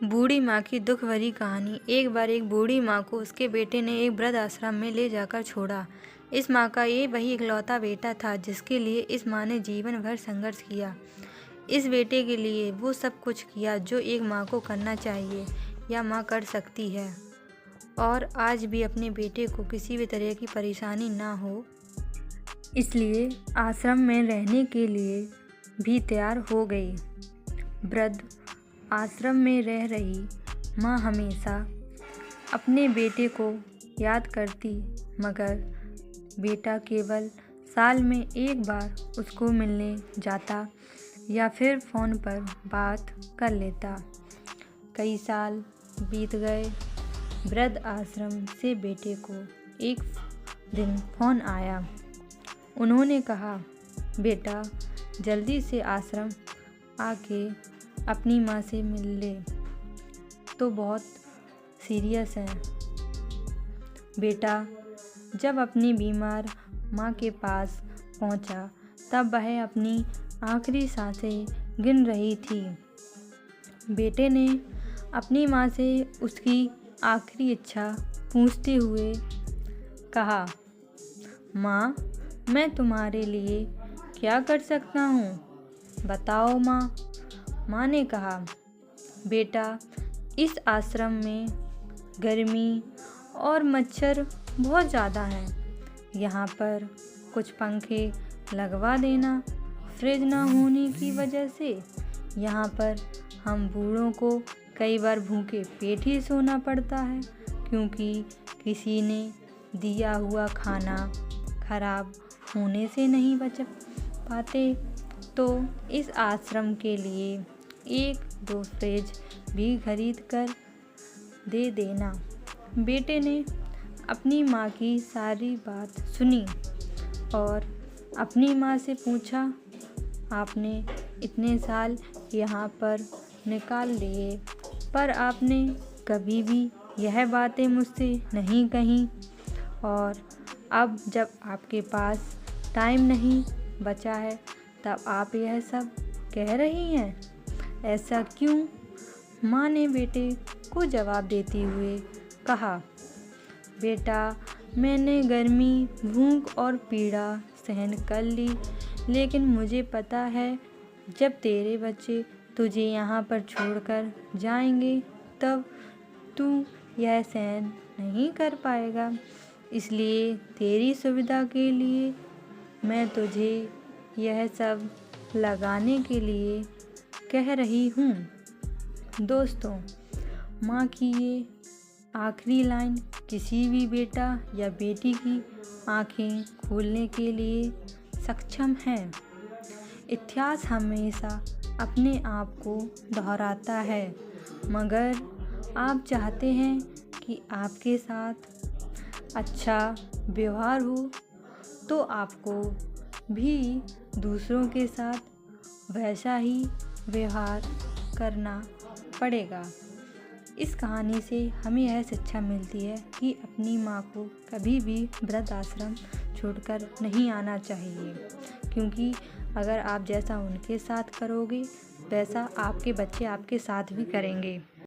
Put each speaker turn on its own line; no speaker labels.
बूढ़ी माँ की दुख भरी कहानी। एक बार एक बूढ़ी माँ को उसके बेटे ने एक वृद्ध आश्रम में ले जाकर छोड़ा। इस माँ का ये वही इकलौता बेटा था जिसके लिए इस माँ ने जीवन भर संघर्ष किया। इस बेटे के लिए वो सब कुछ किया जो एक माँ को करना चाहिए या माँ कर सकती है, और आज भी अपने बेटे को किसी भी तरह की परेशानी ना हो, इसलिए आश्रम में रहने के लिए भी तैयार हो गई। वृद्ध आश्रम में रह रही माँ हमेशा अपने बेटे को याद करती, मगर बेटा केवल साल में एक बार उसको मिलने जाता या फिर फ़ोन पर बात कर लेता। कई साल बीत गए। वृद्ध आश्रम से बेटे को एक दिन फ़ोन आया। उन्होंने कहा, बेटा जल्दी से आश्रम आके अपनी माँ से मिल ले, तो बहुत सीरियस है। बेटा जब अपनी बीमार माँ के पास पहुँचा तब वह अपनी आखिरी सांसें गिन रही थी। बेटे ने अपनी माँ से उसकी आखिरी इच्छा पूछते हुए कहा, माँ मैं तुम्हारे लिए क्या कर सकता हूँ, बताओ माँ। माँ ने कहा, बेटा इस आश्रम में गर्मी और मच्छर बहुत ज़्यादा हैं। यहाँ पर कुछ पंखे लगवा देना। फ्रिज ना होने की वजह से यहाँ पर हम बूढ़ों को कई बार भूखे पेट ही सोना पड़ता है, क्योंकि किसी ने दिया हुआ खाना खराब होने से नहीं बच पाते। तो इस आश्रम के लिए 1-2 फ्रिज भी खरीद कर दे देना। बेटे ने अपनी माँ की सारी बात सुनी और अपनी माँ से पूछा, आपने इतने साल यहाँ पर निकाल लिए, पर आपने कभी भी यह बातें मुझसे नहीं कहीं, और अब जब आपके पास टाइम नहीं बचा है तब आप यह सब कह रही हैं, ऐसा क्यों? माँ ने बेटे को जवाब देते हुए कहा, बेटा मैंने गर्मी, भूख और पीड़ा सहन कर ली, लेकिन मुझे पता है जब तेरे बच्चे तुझे यहाँ पर छोड़कर जाएंगे तब तू यह सहन नहीं कर पाएगा। इसलिए तेरी सुविधा के लिए मैं तुझे यह सब लगाने के लिए कह रही हूँ। दोस्तों, माँ की ये आखिरी लाइन किसी भी बेटा या बेटी की आँखें खोलने के लिए सक्षम है। इतिहास हमेशा अपने आप को दोहराता है, मगर आप चाहते हैं कि आपके साथ अच्छा व्यवहार हो, तो आपको भी दूसरों के साथ वैसा ही व्यवहार करना पड़ेगा। इस कहानी से हमें यह शिक्षा मिलती है कि अपनी माँ को कभी भी वृद्ध आश्रम छोड़कर नहीं आना चाहिए, क्योंकि अगर आप जैसा उनके साथ करोगे वैसा आपके बच्चे आपके साथ भी करेंगे।